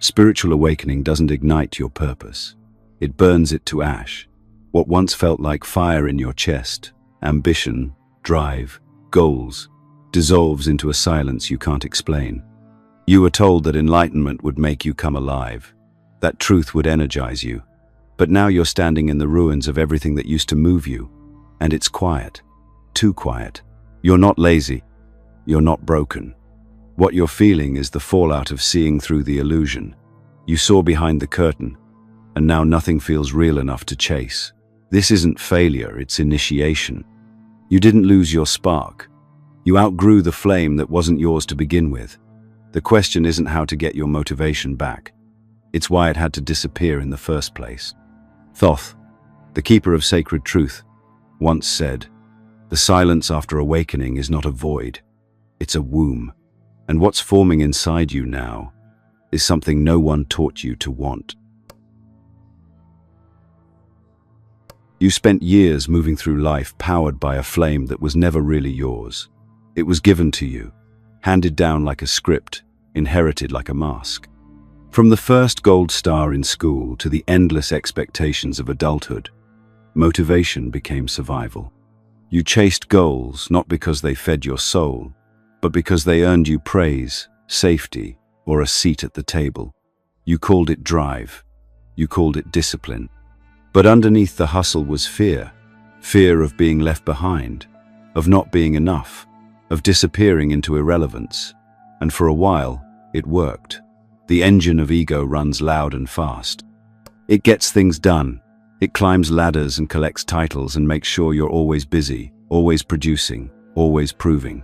Spiritual awakening doesn't ignite your purpose. It burns it to ash. What once felt like fire in your chest, ambition, drive, goals, dissolves into a silence you can't explain. You were told that enlightenment would make you come alive, that truth would energize you. But now you're standing in the ruins of everything that used to move you, and it's quiet, too quiet. You're not lazy, you're not broken. What you're feeling is the fallout of seeing through the illusion. You saw behind the curtain, and now nothing feels real enough to chase. This isn't failure, it's initiation. You didn't lose your spark. You outgrew the flame that wasn't yours to begin with. The question isn't how to get your motivation back. It's why it had to disappear in the first place. Thoth, the keeper of sacred truth, once said, "The silence after awakening is not a void, it's a womb. And what's forming inside you now is something no one taught you to want." You spent years moving through life powered by a flame that was never really yours. It was given to you, handed down like a script, inherited like a mask. From the first gold star in school to the endless expectations of adulthood, motivation became survival. You chased goals not because they fed your soul, but because they earned you praise, safety, or a seat at the table. You called it drive. You called it discipline. But underneath the hustle was fear. Fear of being left behind, of not being enough, of disappearing into irrelevance. And for a while, it worked. The engine of ego runs loud and fast. It gets things done. It climbs ladders and collects titles and makes sure you're always busy, always producing, always proving.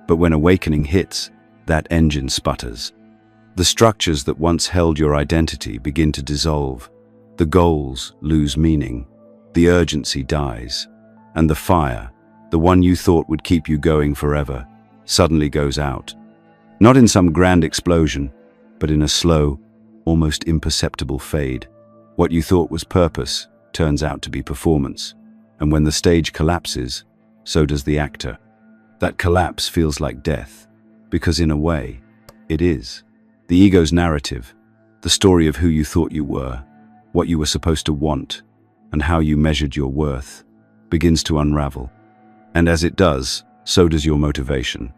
But when awakening hits, that engine sputters. The structures that once held your identity begin to dissolve. The goals lose meaning. The urgency dies. And the fire, the one you thought would keep you going forever, suddenly goes out. Not in some grand explosion, but in a slow, almost imperceptible fade. What you thought was purpose turns out to be performance. And when the stage collapses, so does the actor. That collapse feels like death, because in a way, it is. The ego's narrative, the story of who you thought you were, what you were supposed to want, and how you measured your worth, begins to unravel. And as it does, so does your motivation.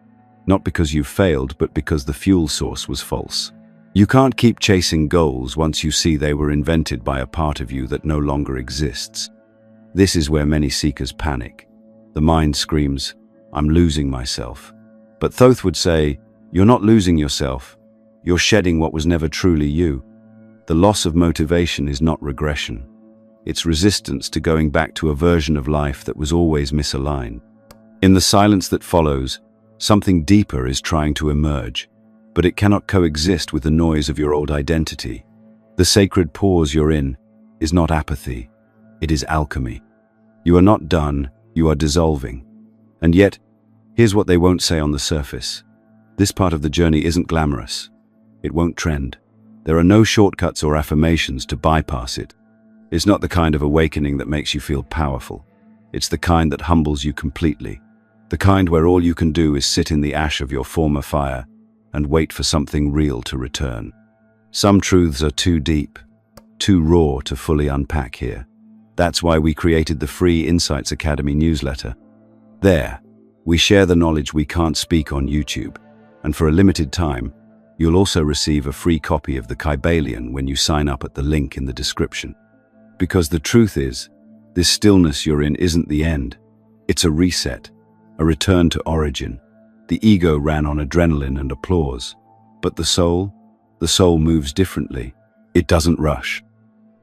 Not because you've failed, but because the fuel source was false. You can't keep chasing goals once you see they were invented by a part of you that no longer exists. This is where many seekers panic. The mind screams, "I'm losing myself." But Thoth would say, "You're not losing yourself. You're shedding what was never truly you." The loss of motivation is not regression. It's resistance to going back to a version of life that was always misaligned. In the silence that follows, something deeper is trying to emerge, but it cannot coexist with the noise of your old identity. The sacred pause you're in is not apathy, it is alchemy. You are not done, you are dissolving. And yet, here's what they won't say on the surface. This part of the journey isn't glamorous. It won't trend. There are no shortcuts or affirmations to bypass it. It's not the kind of awakening that makes you feel powerful. It's the kind that humbles you completely. The kind where all you can do is sit in the ash of your former fire and wait for something real to return. Some truths are too deep, too raw to fully unpack here. That's why we created the free Insights Academy newsletter. There, we share the knowledge we can't speak on YouTube, and for a limited time, you'll also receive a free copy of the Kybalion when you sign up at the link in the description. Because the truth is, this stillness you're in isn't the end. It's a reset, a return to origin. The ego ran on adrenaline and applause, but the soul moves differently. It doesn't rush.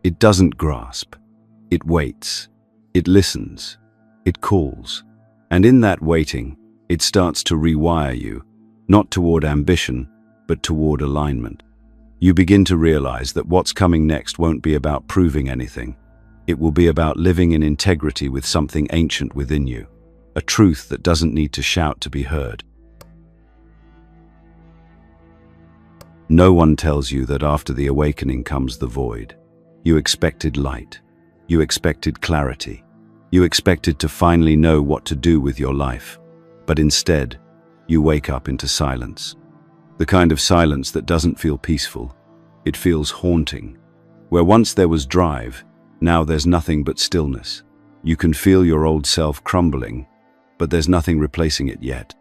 It doesn't grasp. It waits. It listens. It calls. And in that waiting, it starts to rewire you, not toward ambition, but toward alignment. You begin to realize that what's coming next won't be about proving anything. It will be about living in integrity with something ancient within you, a truth that doesn't need to shout to be heard. No one tells you that after the awakening comes the void. You expected light. You expected clarity. You expected to finally know what to do with your life. But instead, you wake up into silence. The kind of silence that doesn't feel peaceful. It feels haunting. Where once there was drive, now there's nothing but stillness. You can feel your old self crumbling, but there's nothing replacing it yet.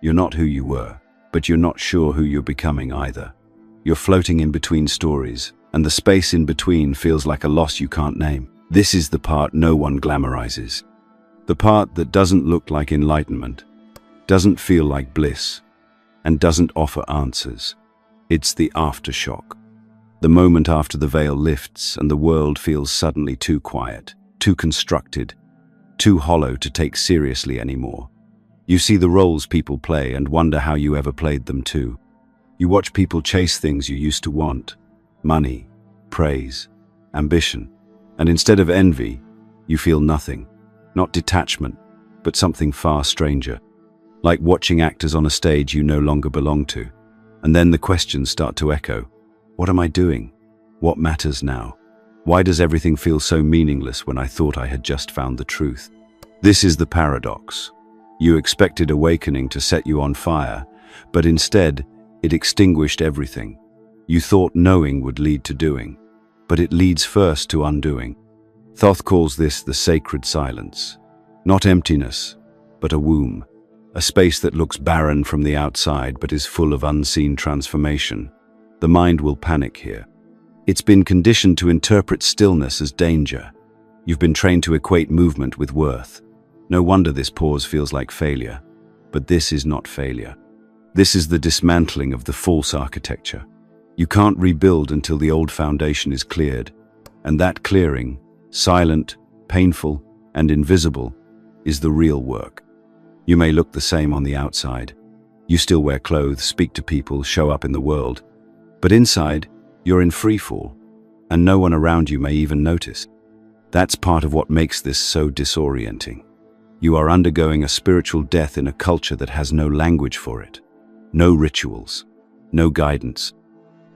You're not who you were, but you're not sure who you're becoming either. You're floating in between stories, and the space in between feels like a loss you can't name. This is the part no one glamorizes. The part that doesn't look like enlightenment, doesn't feel like bliss, and doesn't offer answers. It's the aftershock. The moment after the veil lifts and the world feels suddenly too quiet, too constructed, too hollow to take seriously anymore. You see the roles people play and wonder how you ever played them too. You watch people chase things you used to want: money, praise, ambition. And instead of envy, you feel nothing. Not detachment, but something far stranger. Like watching actors on a stage you no longer belong to. And then the questions start to echo. What am I doing? What matters now? Why does everything feel so meaningless when I thought I had just found the truth? This is the paradox. You expected awakening to set you on fire, but instead, it extinguished everything. You thought knowing would lead to doing, but it leads first to undoing. Thoth calls this the sacred silence. Not emptiness, but a womb. A space that looks barren from the outside but is full of unseen transformation. The mind will panic here. It's been conditioned to interpret stillness as danger. You've been trained to equate movement with worth. No wonder this pause feels like failure. But this is not failure. This is the dismantling of the false architecture. You can't rebuild until the old foundation is cleared. And that clearing, silent, painful, and invisible, is the real work. You may look the same on the outside. You still wear clothes, speak to people, show up in the world. But inside, you're in free fall, and no one around you may even notice. That's part of what makes this so disorienting. You are undergoing a spiritual death in a culture that has no language for it. No rituals, no guidance.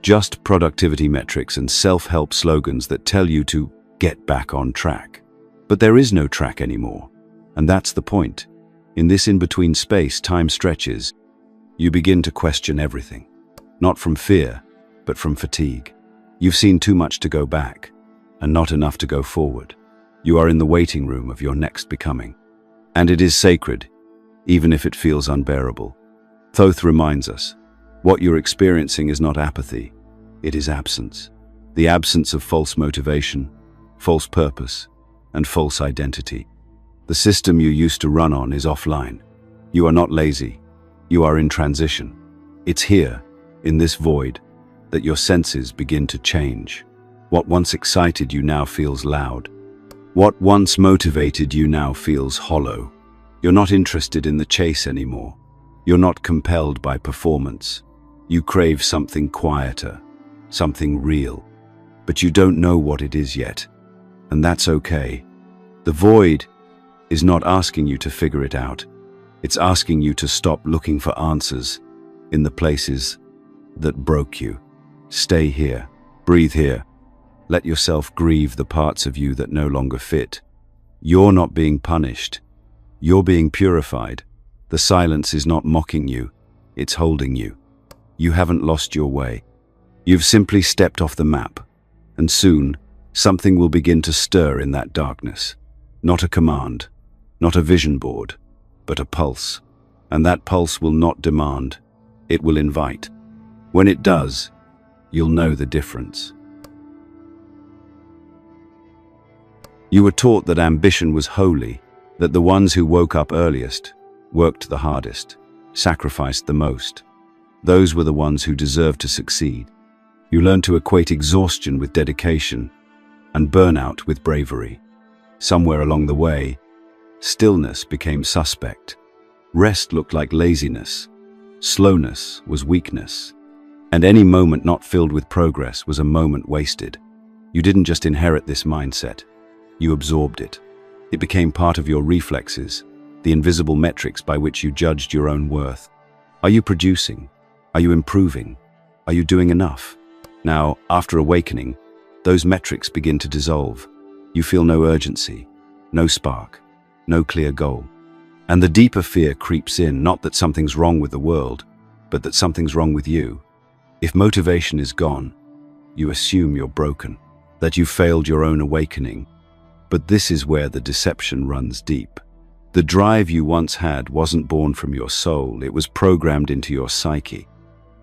Just productivity metrics and self-help slogans that tell you to get back on track. But there is no track anymore, and that's the point. In this in-between space, time stretches. You begin to question everything. Not from fear, but from fatigue. You've seen too much to go back, and not enough to go forward. You are in the waiting room of your next becoming. And it is sacred, even if it feels unbearable. Thoth reminds us, what you're experiencing is not apathy, it is absence. The absence of false motivation, false purpose, and false identity. The system you used to run on is offline. You are not lazy. You are in transition. It's here, in this void, that your senses begin to change. What once excited you now feels loud. What once motivated you now feels hollow. You're not interested in the chase anymore. You're not compelled by performance. You crave something quieter, something real. But you don't know what it is yet. And that's okay. The void is not asking you to figure it out. It's asking you to stop looking for answers in the places that broke you. Stay here. Breathe here. Let yourself grieve the parts of you that no longer fit. You're not being punished. You're being purified. The silence is not mocking you. It's holding you. You haven't lost your way. You've simply stepped off the map. And soon, something will begin to stir in that darkness. Not a command. Not a vision board, but a pulse. And that pulse will not demand, it will invite. When it does, you'll know the difference. You were taught that ambition was holy, that the ones who woke up earliest, worked the hardest, sacrificed the most. Those were the ones who deserved to succeed. You learned to equate exhaustion with dedication, and burnout with bravery. Somewhere along the way, stillness became suspect. Rest looked like laziness. Slowness was weakness. And any moment not filled with progress was a moment wasted. You didn't just inherit this mindset. You absorbed it. It became part of your reflexes, the invisible metrics by which you judged your own worth. Are you producing? Are you improving? Are you doing enough? Now, after awakening, those metrics begin to dissolve. You feel no urgency, no spark, no clear goal. And the deeper fear creeps in, not that something's wrong with the world, but that something's wrong with you. If motivation is gone, you assume you're broken, that you failed your own awakening. But this is where the deception runs deep. The drive you once had wasn't born from your soul, it was programmed into your psyche.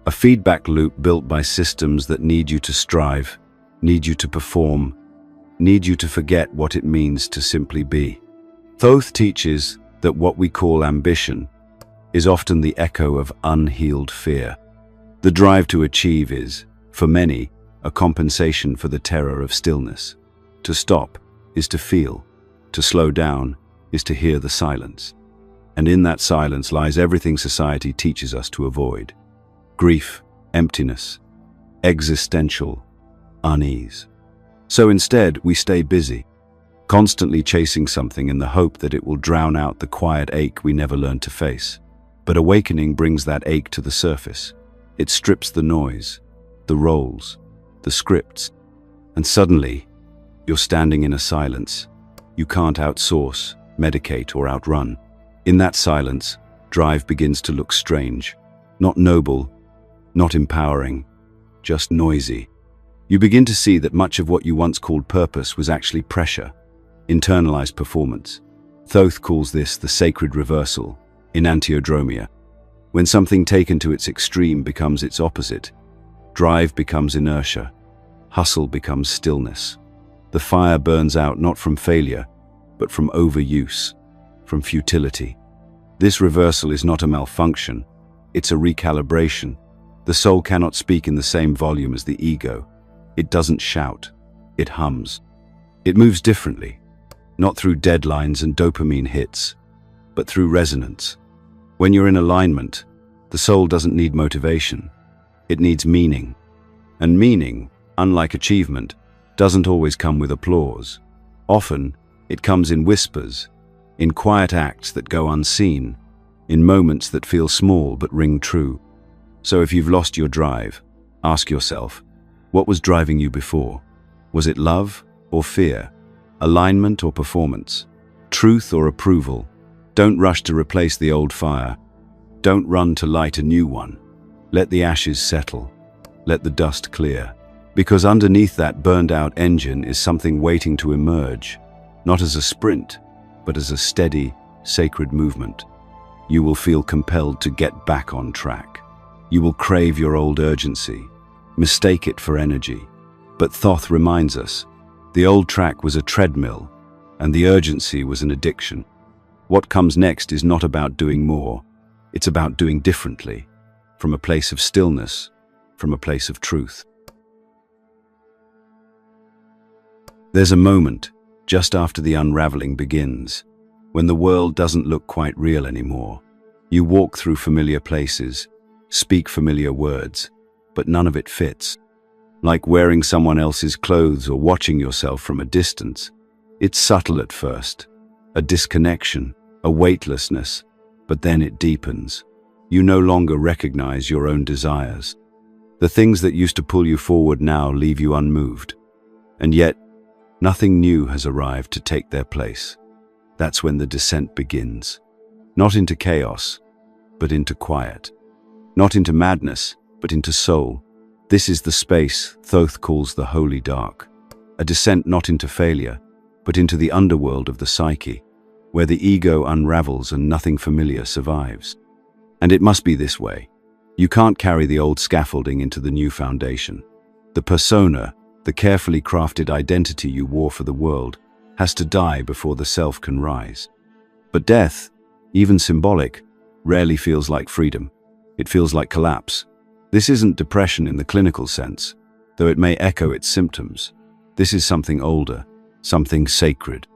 A feedback loop built by systems that need you to strive, need you to perform, need you to forget what it means to simply be. Thoth teaches that what we call ambition is often the echo of unhealed fear. The drive to achieve is, for many, a compensation for the terror of stillness. To stop is to feel, to slow down is to hear the silence. And in that silence lies everything society teaches us to avoid: grief, emptiness, existential unease. So instead, we stay busy, constantly chasing something in the hope that it will drown out the quiet ache we never learned to face. But awakening brings that ache to the surface. It strips the noise, the roles, the scripts, and suddenly, you're standing in a silence you can't outsource, medicate, or outrun. In that silence, drive begins to look strange, not noble, not empowering, just noisy. You begin to see that much of what you once called purpose was actually pressure, internalized performance. Thoth calls this the sacred reversal, enantiodromia. When something taken to its extreme becomes its opposite, drive becomes inertia, hustle becomes stillness. The fire burns out not from failure, but from overuse, from futility. This reversal is not a malfunction, it's a recalibration. The soul cannot speak in the same volume as the ego. It doesn't shout, it hums. It moves differently, not through deadlines and dopamine hits, but through resonance. When you're in alignment, the soul doesn't need motivation, it needs meaning. And meaning, unlike achievement, doesn't always come with applause. Often, it comes in whispers, in quiet acts that go unseen, in moments that feel small but ring true. So if you've lost your drive, ask yourself, what was driving you before? Was it love or fear? Alignment or performance? Truth or approval? Don't rush to replace the old fire. Don't run to light a new one. Let the ashes settle. Let the dust clear. Because underneath that burned-out engine is something waiting to emerge, not as a sprint, but as a steady, sacred movement. You will feel compelled to get back on track. You will crave your old urgency, mistake it for energy. But Thoth reminds us, the old track was a treadmill, and the urgency was an addiction. What comes next is not about doing more, it's about doing differently, from a place of stillness, from a place of truth. There's a moment, just after the unraveling begins, when the world doesn't look quite real anymore. You walk through familiar places, speak familiar words, but none of it fits. Like wearing someone else's clothes or watching yourself from a distance. It's subtle at first, a disconnection, a weightlessness, but then it deepens. You no longer recognize your own desires. The things that used to pull you forward now leave you unmoved. And yet, nothing new has arrived to take their place. That's when the descent begins. Not into chaos, but into quiet. Not into madness, but into soul. This is the space Thoth calls the holy dark. A descent not into failure, but into the underworld of the psyche, where the ego unravels and nothing familiar survives. And it must be this way. You can't carry the old scaffolding into the new foundation. The persona, the carefully crafted identity you wore for the world, has to die before the self can rise. But death, even symbolic, rarely feels like freedom. It feels like collapse. This isn't depression in the clinical sense, though it may echo its symptoms. This is something older, something sacred.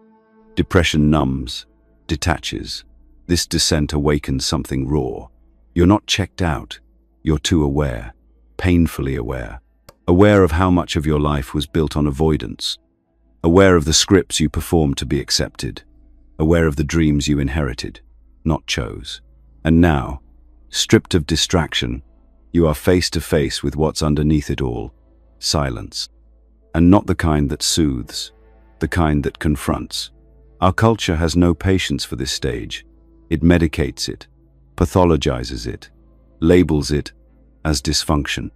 Depression numbs, detaches. This descent awakens something raw. You're not checked out. You're too aware, painfully aware. Aware of how much of your life was built on avoidance. Aware of the scripts you performed to be accepted. Aware of the dreams you inherited, not chose. And now, stripped of distraction, you are face to face with what's underneath it all, silence. And not the kind that soothes, the kind that confronts. Our culture has no patience for this stage. It medicates it, pathologizes it, labels it as dysfunction.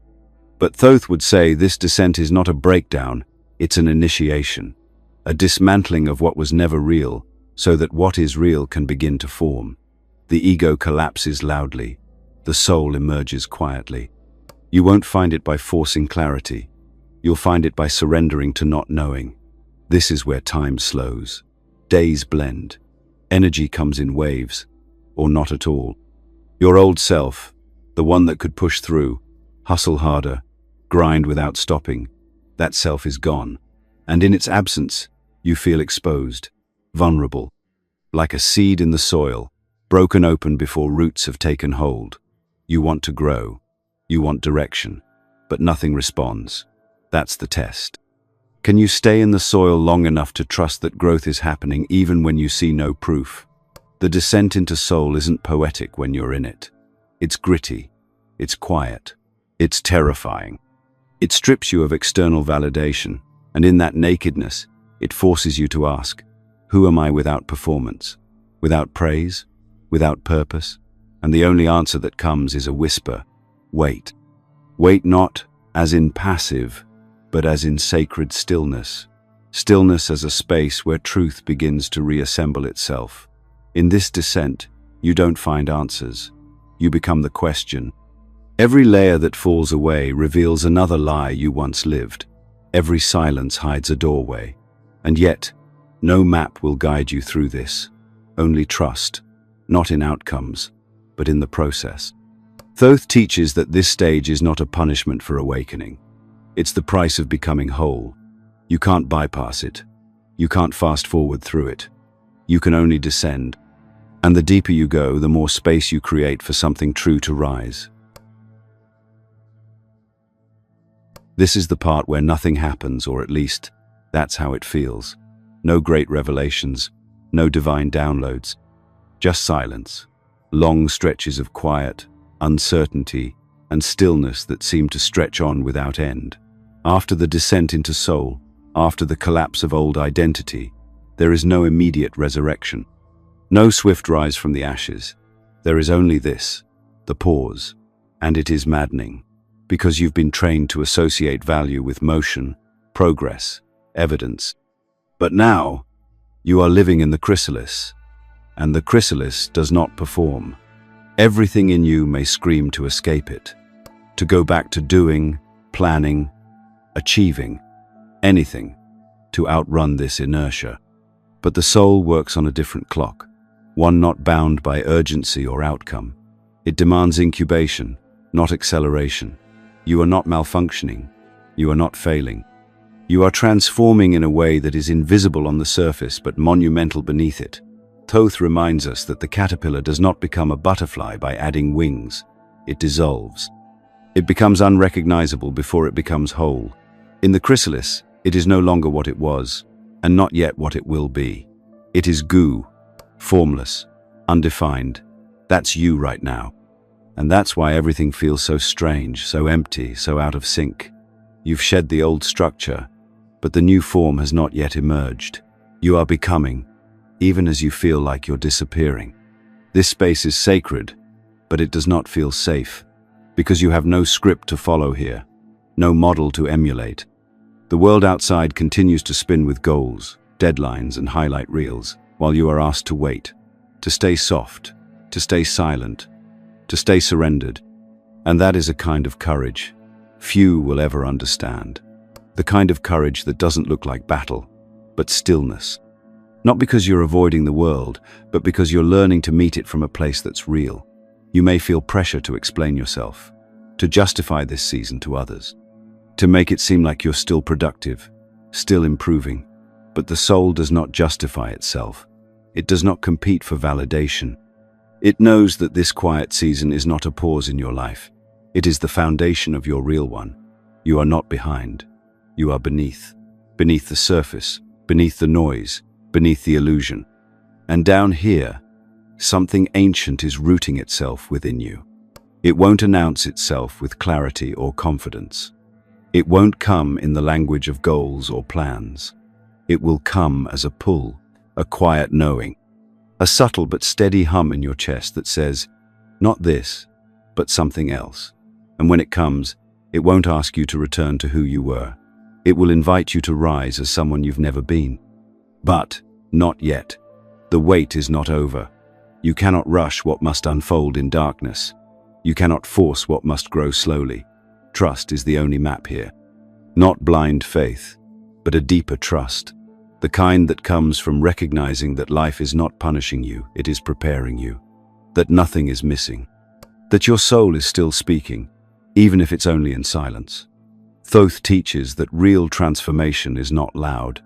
But Thoth would say this descent is not a breakdown, it's an initiation, a dismantling of what was never real, so that what is real can begin to form. The ego collapses loudly, the soul emerges quietly. You won't find it by forcing clarity, you'll find it by surrendering to not knowing. This is where time slows, days blend, energy comes in waves, or not at all. Your old self, the one that could push through, hustle harder, grind without stopping, that self is gone, and in its absence, you feel exposed, vulnerable, like a seed in the soil, broken open before roots have taken hold. You want to grow, you want direction, but nothing responds. That's the test. Can you stay in the soil long enough to trust that growth is happening even when you see no proof? The descent into soul isn't poetic when you're in it. It's gritty, it's quiet, it's terrifying. It strips you of external validation, and in that nakedness, it forces you to ask, who am I without performance, without praise, without purpose? And the only answer that comes is a whisper, wait. Wait not as in passive, but as in sacred stillness. Stillness as a space where truth begins to reassemble itself. In this descent, you don't find answers. You become the question. Every layer that falls away reveals another lie you once lived. Every silence hides a doorway. And yet, no map will guide you through this. Only trust, not in outcomes, but in the process. Thoth teaches that this stage is not a punishment for awakening. It's the price of becoming whole. You can't bypass it. You can't fast forward through it. You can only descend. And the deeper you go, the more space you create for something true to rise. This is the part where nothing happens, or at least, that's how it feels. No great revelations, no divine downloads, just silence. Long stretches of quiet, uncertainty, and stillness that seem to stretch on without end. After the descent into soul, after the collapse of old identity, there is no immediate resurrection. No swift rise from the ashes. There is only this, the pause, and it is maddening, because you've been trained to associate value with motion, progress, evidence. But now, you are living in the chrysalis, and the chrysalis does not perform. Everything in you may scream to escape it, to go back to doing, planning, achieving, anything, to outrun this inertia. But the soul works on a different clock, one not bound by urgency or outcome. It demands incubation, not acceleration. You are not malfunctioning. You are not failing. You are transforming in a way that is invisible on the surface but monumental beneath it. Thoth reminds us that the caterpillar does not become a butterfly by adding wings. It dissolves. It becomes unrecognizable before it becomes whole. In the chrysalis, it is no longer what it was, and not yet what it will be. It is goo, formless, undefined. That's you right now. And that's why everything feels so strange, so empty, so out of sync. You've shed the old structure, but the new form has not yet emerged. You are becoming, even as you feel like you're disappearing. This space is sacred, but it does not feel safe, because you have no script to follow here, no model to emulate. The world outside continues to spin with goals, deadlines, and highlight reels, while you are asked to wait, to stay soft, to stay silent, to stay surrendered. And that is a kind of courage few will ever understand. The kind of courage that doesn't look like battle, but stillness. Not because you're avoiding the world, but because you're learning to meet it from a place that's real. You may feel pressure to explain yourself, to justify this season to others, to make it seem like you're still productive, still improving. But the soul does not justify itself. It does not compete for validation. It knows that this quiet season is not a pause in your life. It is the foundation of your real one. You are not behind. You are beneath the surface, beneath the noise, beneath the illusion. And down here, something ancient is rooting itself within you. It won't announce itself with clarity or confidence. It won't come in the language of goals or plans. It will come as a pull, a quiet knowing, a subtle but steady hum in your chest that says, not this, but something else. And when it comes, It won't ask you to return to who you were. It will invite you to rise as someone you've never been. But not yet. The wait is not over. You cannot rush what must unfold in darkness. You cannot force what must grow slowly. Trust is the only map here. Not blind faith, but a deeper trust. The kind that comes from recognizing that life is not punishing you, it is preparing you. That nothing is missing. That your soul is still speaking, even if it's only in silence. Thoth teaches that real transformation is not loud.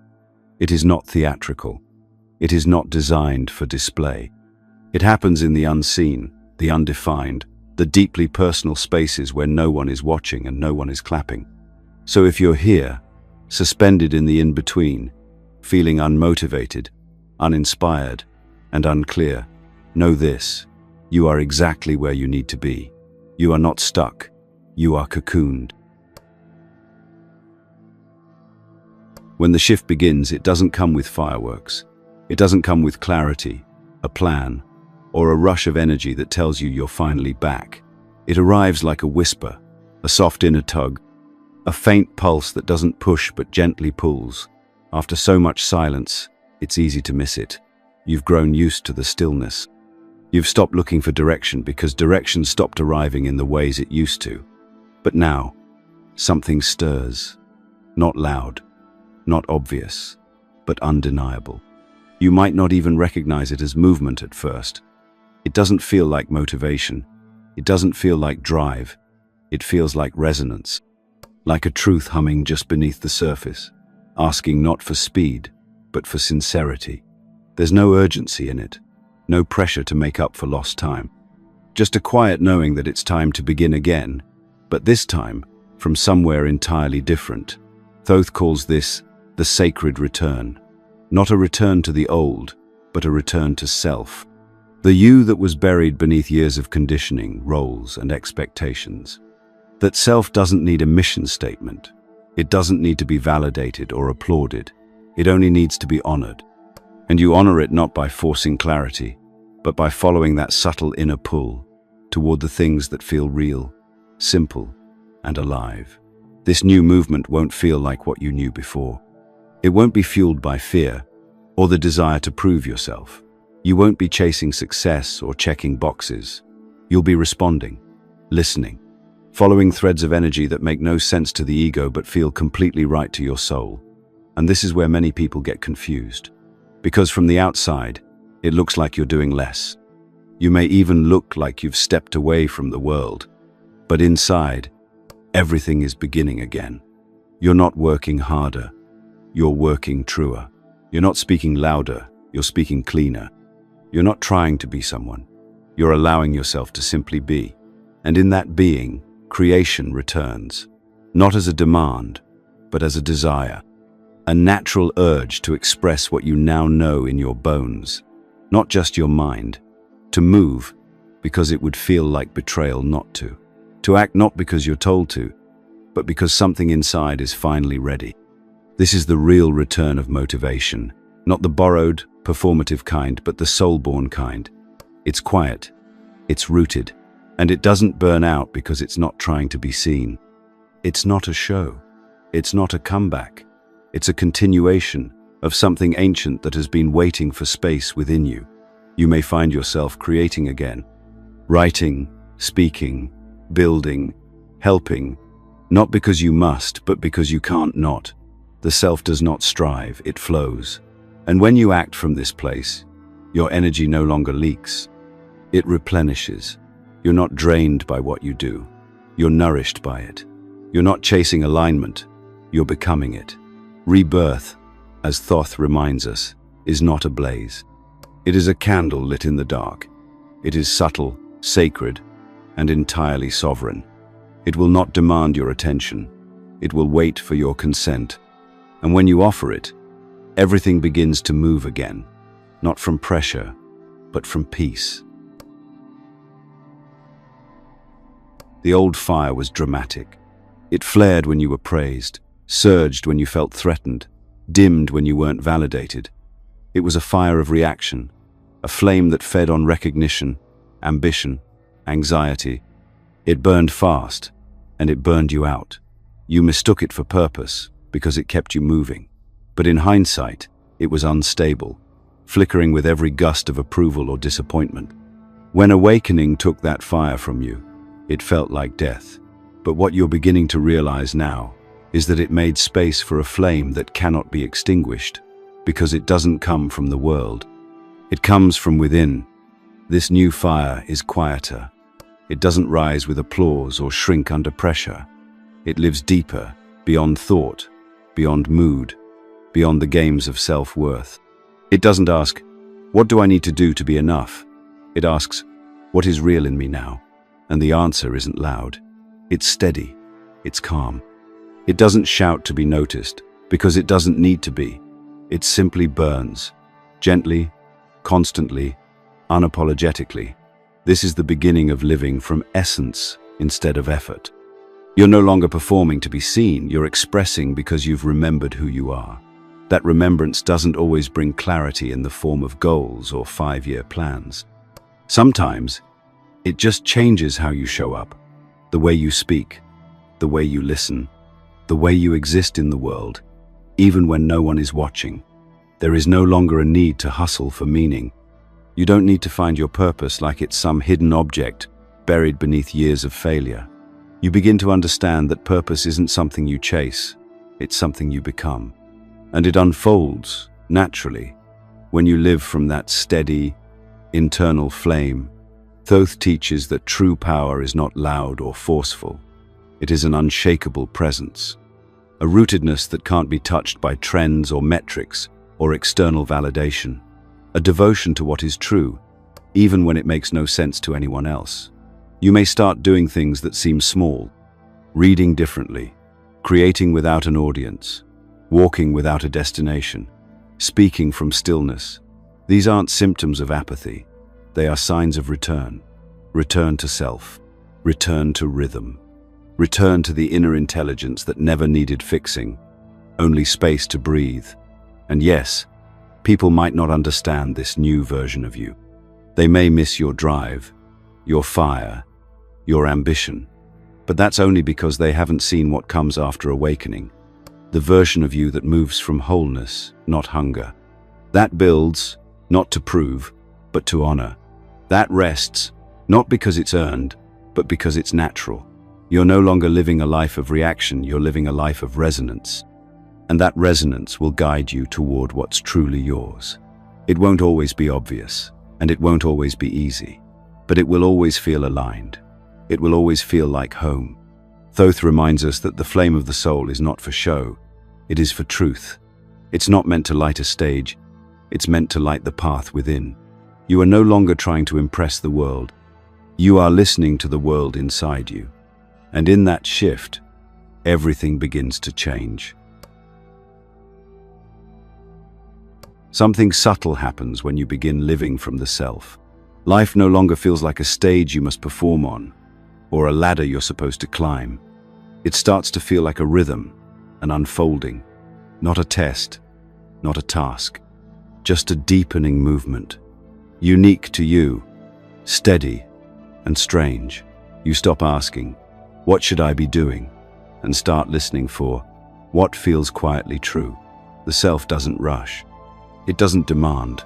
It is not theatrical. It is not designed for display. It happens in the unseen, the undefined, the deeply personal spaces where no one is watching and no one is clapping. So if you're here, suspended in the in-between, feeling unmotivated, uninspired, and unclear, know this: you are exactly where you need to be. You are not stuck. You are cocooned. When the shift begins, it doesn't come with fireworks. It doesn't come with clarity, a plan, or a rush of energy that tells you you're finally back. It arrives like a whisper, a soft inner tug, a faint pulse that doesn't push but gently pulls. After so much silence, it's easy to miss it. You've grown used to the stillness. You've stopped looking for direction because direction stopped arriving in the ways it used to. But now, something stirs. Not loud, not obvious, but undeniable. You might not even recognize it as movement at first. It doesn't feel like motivation. It doesn't feel like drive. It feels like resonance, like a truth humming just beneath the surface, asking not for speed, but for sincerity. There's no urgency in it, no pressure to make up for lost time. Just a quiet knowing that it's time to begin again, but this time from somewhere entirely different. Thoth calls this the sacred return. Not a return to the old, but a return to self. The you that was buried beneath years of conditioning, roles, and expectations. That self doesn't need a mission statement. It doesn't need to be validated or applauded. It only needs to be honored. And you honor it not by forcing clarity, but by following that subtle inner pull toward the things that feel real, simple, and alive. This new movement won't feel like what you knew before. It won't be fueled by fear or the desire to prove yourself. You won't be chasing success or checking boxes. You'll be responding, listening, following threads of energy that make no sense to the ego but feel completely right to your soul. And this is where many people get confused. Because from the outside, it looks like you're doing less. You may even look like you've stepped away from the world. But inside, everything is beginning again. You're not working harder. You're working truer. You're not speaking louder. You're speaking cleaner. You're not trying to be someone. You're allowing yourself to simply be. And in that being, creation returns. Not as a demand, but as a desire. A natural urge to express what you now know in your bones. Not just your mind. To move, because it would feel like betrayal not to. To act not because you're told to, but because something inside is finally ready. This is the real return of motivation. Not the borrowed, performative kind, but the soul-born kind. It's quiet, it's rooted, and it doesn't burn out because it's not trying to be seen. It's not a show. It's not a comeback. It's a continuation of something ancient that has been waiting for space within you. You may find yourself creating again, writing, speaking, building, helping, not because you must, but because you can't not. The self does not strive, it flows. And when you act from this place, your energy no longer leaks. It replenishes. You're not drained by what you do. You're nourished by it. You're not chasing alignment. You're becoming it. Rebirth, as Thoth reminds us, is not a blaze. It is a candle lit in the dark. It is subtle, sacred, and entirely sovereign. It will not demand your attention. It will wait for your consent. And when you offer it, everything begins to move again, not from pressure, but from peace. The old fire was dramatic. It flared when you were praised, surged when you felt threatened, dimmed when you weren't validated. It was a fire of reaction, a flame that fed on recognition, ambition, anxiety. It burned fast, and it burned you out. You mistook it for purpose because it kept you moving. But in hindsight, it was unstable, flickering with every gust of approval or disappointment. When awakening took that fire from you, it felt like death. But what you're beginning to realize now is that it made space for a flame that cannot be extinguished, because it doesn't come from the world. It comes from within. This new fire is quieter. It doesn't rise with applause or shrink under pressure. It lives deeper, beyond thought, beyond mood, beyond the games of self-worth. It doesn't ask, what do I need to do to be enough? It asks, what is real in me now? And the answer isn't loud. It's steady. It's calm. It doesn't shout to be noticed, because it doesn't need to be. It simply burns, gently, constantly, unapologetically. This is the beginning of living from essence instead of effort. You're no longer performing to be seen, you're expressing because you've remembered who you are. That remembrance doesn't always bring clarity in the form of goals or 5-year plans. Sometimes, it just changes how you show up, the way you speak, the way you listen, the way you exist in the world, even when no one is watching. There is no longer a need to hustle for meaning. You don't need to find your purpose like it's some hidden object buried beneath years of failure. You begin to understand that purpose isn't something you chase, it's something you become. And it unfolds, naturally, when you live from that steady, internal flame. Thoth teaches that true power is not loud or forceful. It is an unshakable presence, a rootedness that can't be touched by trends or metrics or external validation, a devotion to what is true, even when it makes no sense to anyone else. You may start doing things that seem small, reading differently, creating without an audience, walking without a destination, speaking from stillness. These aren't symptoms of apathy. They are signs of return. Return to self. Return to rhythm. Return to the inner intelligence that never needed fixing, only space to breathe. And yes, people might not understand this new version of you. They may miss your drive, your fire, your ambition. But that's only because they haven't seen what comes after awakening. The version of you that moves from wholeness, not hunger. That builds, not to prove, but to honor. That rests, not because it's earned, but because it's natural. You're no longer living a life of reaction, you're living a life of resonance. And that resonance will guide you toward what's truly yours. It won't always be obvious, and it won't always be easy, but it will always feel aligned. It will always feel like home. Thoth reminds us that the flame of the soul is not for show, it is for truth. It's not meant to light a stage, it's meant to light the path within. You are no longer trying to impress the world. You are listening to the world inside you. And in that shift, everything begins to change. Something subtle happens when you begin living from the self. Life no longer feels like a stage you must perform on, or a ladder you're supposed to climb. It starts to feel like a rhythm, an unfolding, not a test, not a task, just a deepening movement. Unique to you, steady and strange. You stop asking, what should I be doing? And start listening for what feels quietly true. The self doesn't rush. It doesn't demand.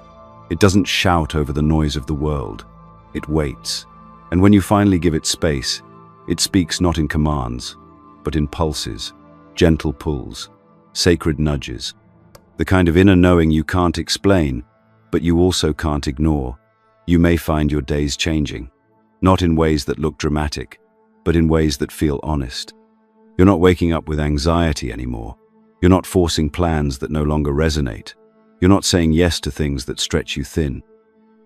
It doesn't shout over the noise of the world. It waits. And when you finally give it space, it speaks not in commands, but in pulses, gentle pulls, sacred nudges. The kind of inner knowing you can't explain, but you also can't ignore. You may find your days changing, not in ways that look dramatic, but in ways that feel honest. You're not waking up with anxiety anymore. You're not forcing plans that no longer resonate. You're not saying yes to things that stretch you thin.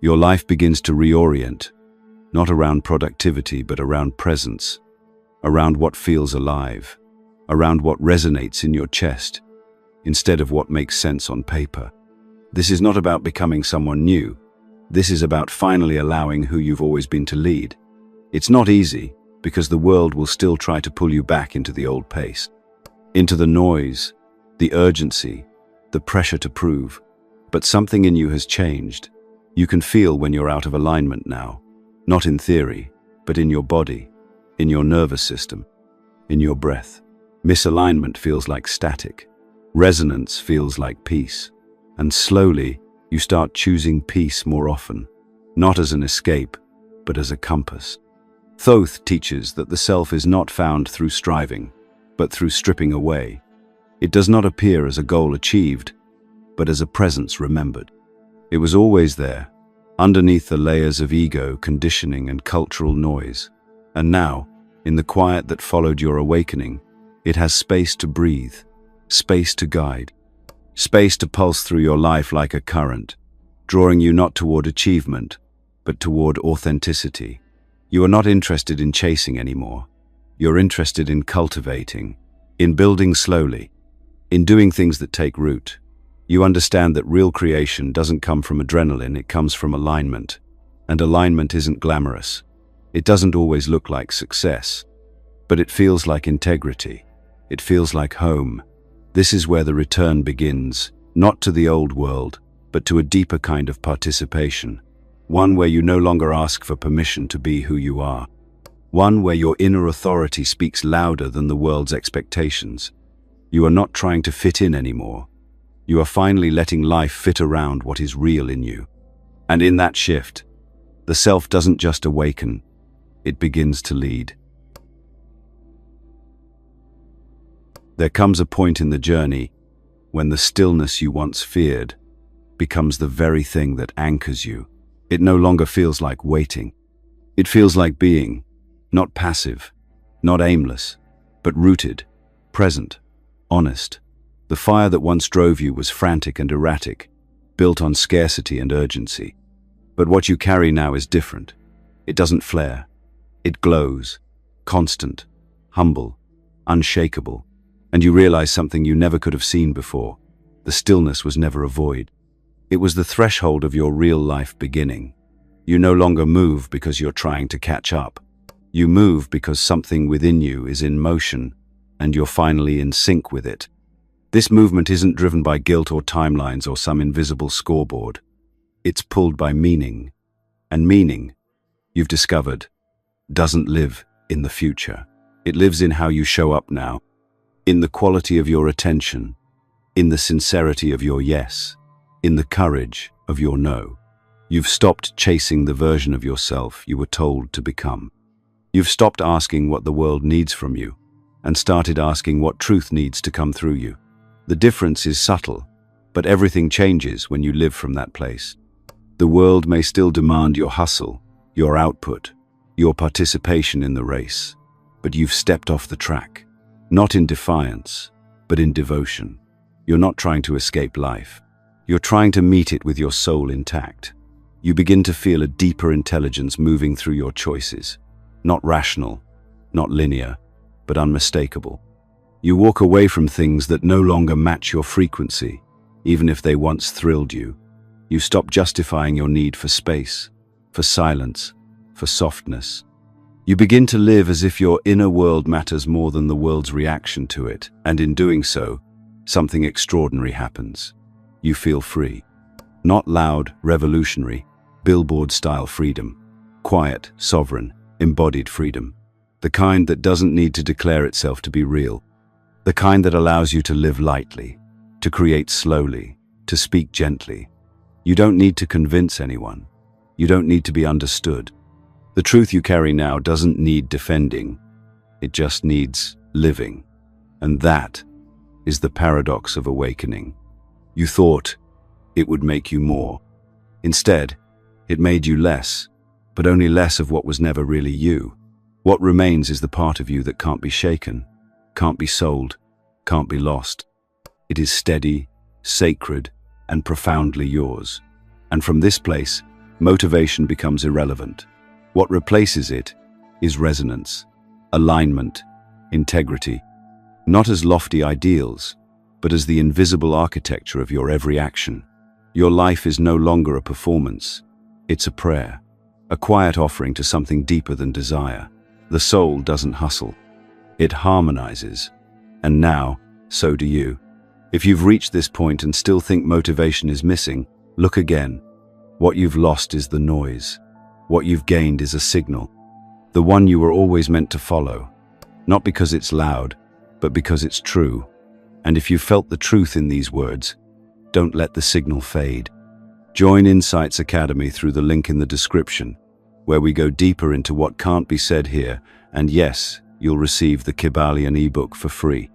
Your life begins to reorient, not around productivity, but around presence, around what feels alive, around what resonates in your chest, instead of what makes sense on paper. This is not about becoming someone new. This is about finally allowing who you've always been to lead. It's not easy, because the world will still try to pull you back into the old pace, into the noise, the urgency, the pressure to prove. But something in you has changed. You can feel when you're out of alignment now, not in theory, but in your body, in your nervous system. in your breath. Misalignment feels like static. Resonance feels like peace. And slowly, you start choosing peace more often, not as an escape, but as a compass. Thoth teaches that the self is not found through striving, but through stripping away. It does not appear as a goal achieved, but as a presence remembered. It was always there, underneath the layers of ego, conditioning, and cultural noise. And now, in the quiet that followed your awakening, it has space to breathe, space to guide, space to pulse through your life like a current, drawing you not toward achievement, but toward authenticity. You are not interested in chasing anymore. You're interested in cultivating, in building slowly, in doing things that take root. You understand that real creation doesn't come from adrenaline, it comes from alignment. And alignment isn't glamorous. It doesn't always look like success, but it feels like integrity. It feels like home. This is where the return begins, not to the old world, but to a deeper kind of participation. One where you no longer ask for permission to be who you are. One where your inner authority speaks louder than the world's expectations. You are not trying to fit in anymore. You are finally letting life fit around what is real in you. And in that shift, the self doesn't just awaken, it begins to lead. There comes a point in the journey when the stillness you once feared becomes the very thing that anchors you. It no longer feels like waiting. It feels like being, not passive, not aimless, but rooted, present, honest. The fire that once drove you was frantic and erratic, built on scarcity and urgency. But what you carry now is different. It doesn't flare. It glows, constant, humble, unshakable. And you realize something you never could have seen before. The stillness was never a void. It was the threshold of your real life beginning. You no longer move because you're trying to catch up. You move because something within you is in motion, and you're finally in sync with it. This movement isn't driven by guilt or timelines or some invisible scoreboard. It's pulled by meaning. And meaning, you've discovered, doesn't live in the future. It lives in how you show up now, in the quality of your attention, in the sincerity of your yes, in the courage of your no. You've stopped chasing the version of yourself you were told to become. You've stopped asking what the world needs from you, and started asking what truth needs to come through you. The difference is subtle, but everything changes when you live from that place. The world may still demand your hustle, your output, your participation in the race, but you've stepped off the track, not in defiance, but in devotion. You're not trying to escape life. You're trying to meet it with your soul intact. You begin to feel a deeper intelligence moving through your choices, not rational, not linear, but unmistakable. You walk away from things that no longer match your frequency, even if they once thrilled you. You stop justifying your need for space, for silence, for softness. You begin to live as if your inner world matters more than the world's reaction to it, and in doing so, something extraordinary happens. You feel free. Not loud, revolutionary, billboard-style freedom. Quiet, sovereign, embodied freedom. The kind that doesn't need to declare itself to be real. The kind that allows you to live lightly, to create slowly, to speak gently. You don't need to convince anyone. You don't need to be understood. The truth you carry now doesn't need defending. It just needs living. And that is the paradox of awakening. You thought it would make you more. Instead, it made you less, but only less of what was never really you. What remains is the part of you that can't be shaken, can't be sold, can't be lost. It is steady, sacred, and profoundly yours. And from this place, motivation becomes irrelevant. What replaces it is resonance, alignment, integrity, not as lofty ideals, but as the invisible architecture of your every action. Your life is no longer a performance. It's a prayer, a quiet offering to something deeper than desire. The soul doesn't hustle. It harmonizes. And now, so do you. If you've reached this point and still think motivation is missing, look again. What you've lost is the noise. What you've gained is a signal, the one you were always meant to follow. Not because it's loud, but because it's true. And if you felt the truth in these words, don't let the signal fade. Join Insights Academy through the link in the description, where we go deeper into what can't be said here, and yes, you'll receive the Kybalion ebook for free.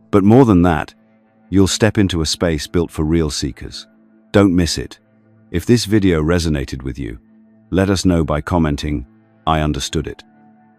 But more than that, you'll step into a space built for real seekers. Don't miss it. If this video resonated with you, let us know by commenting, "I understood it."